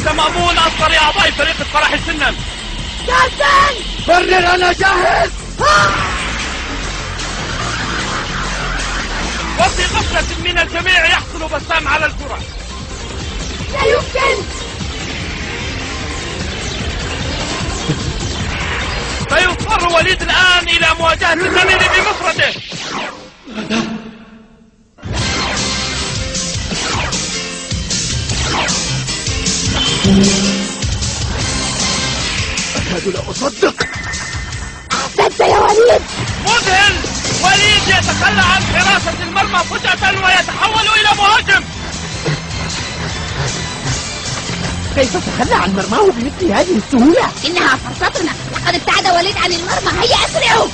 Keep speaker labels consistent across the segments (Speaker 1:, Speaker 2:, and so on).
Speaker 1: مأمون أصغر أعضاء فريق الفرح سنا.
Speaker 2: كابتن
Speaker 3: برر، أنا جاهز.
Speaker 1: وفي غفلة من الجميع يحصل بسام على الكرة.
Speaker 2: لا يمكن.
Speaker 1: فيضطر وليد الآن إلى مواجهة الزميل بمفرده.
Speaker 3: أكاد لا أصدق.
Speaker 2: أحسنت يا وليد.
Speaker 1: مذهل. وليد يتخلى عن حراسة المرمى فجأة ويتحول إلى مهاجم.
Speaker 2: كيف تتخلى عن مرماه بمثل هذه السهولة؟ إنها فرصتنا، لقد ابتعد وليد عن المرمى. هيا أسرعوا.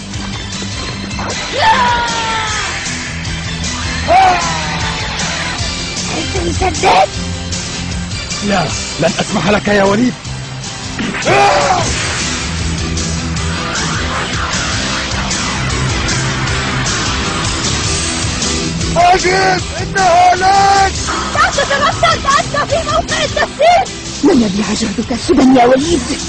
Speaker 2: أنت مسدد؟
Speaker 3: لا، لن أسمح لك يا وليد. ماجد، إنها لك.
Speaker 2: لا تتمثل فأنت في موقع التسديد. من يبلع جهدك سدى يا وليد؟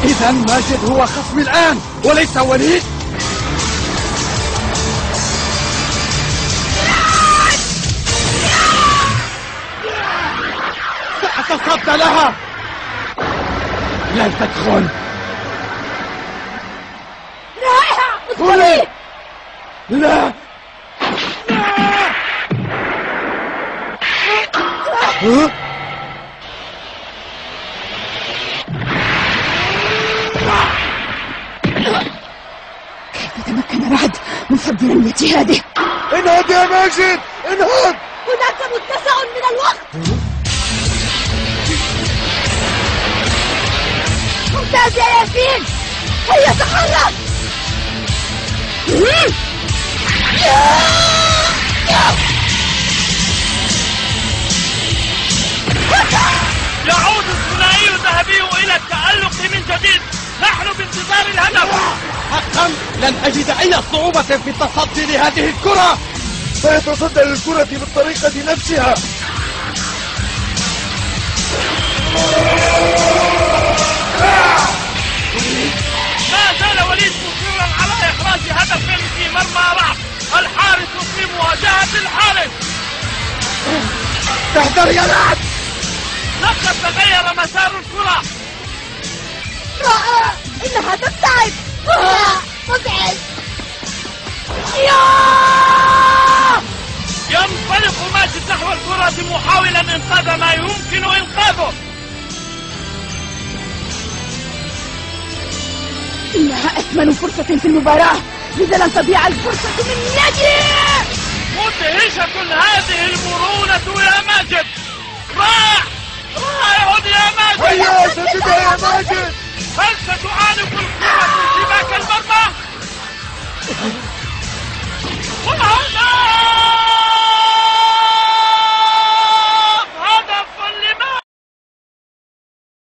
Speaker 3: إذا ماجد هو خصمي الآن وليس وليد. سأتصدى لها. لن تدخل.
Speaker 2: رائع. ادخلي.
Speaker 3: لا.
Speaker 2: كيف تمكن رعد من صد رمية هذه؟
Speaker 3: انهض يا ماجد، انهض.
Speaker 2: هناك متسع من الوقت. ممتاز يا ياسين. هيا تحرك.
Speaker 1: يعود الثنائي الذهبي إلى التألق من جديد. نحن بانتظار الهدف.
Speaker 3: حقا لن أجد أي صعوبة في التصدي لهذه الكرة. سيتصدى للكرة بالطريقة نفسها.
Speaker 1: ما زال وليد مصرا على إخراج هدف في مرمى رعد. الحارس في مواجهة الحارس.
Speaker 3: تحذر يا رعد.
Speaker 1: لقد تغير مسار الكرة.
Speaker 2: رائع. إنها تبتعد. مزعج.
Speaker 1: ينطلق ماجد نحو الكرة محاولا إنقاذ ما يمكن إنقاذه.
Speaker 2: إنها أثمن فرصة في المباراة، لذا لن تضيع الفرصة من يدي.
Speaker 1: مدهشة هذه المرونة يا ماجد. رائع يا ماجد.
Speaker 3: هيا سددها يا ماجد.
Speaker 1: هل ستعانق الكرة في شباك المرمى؟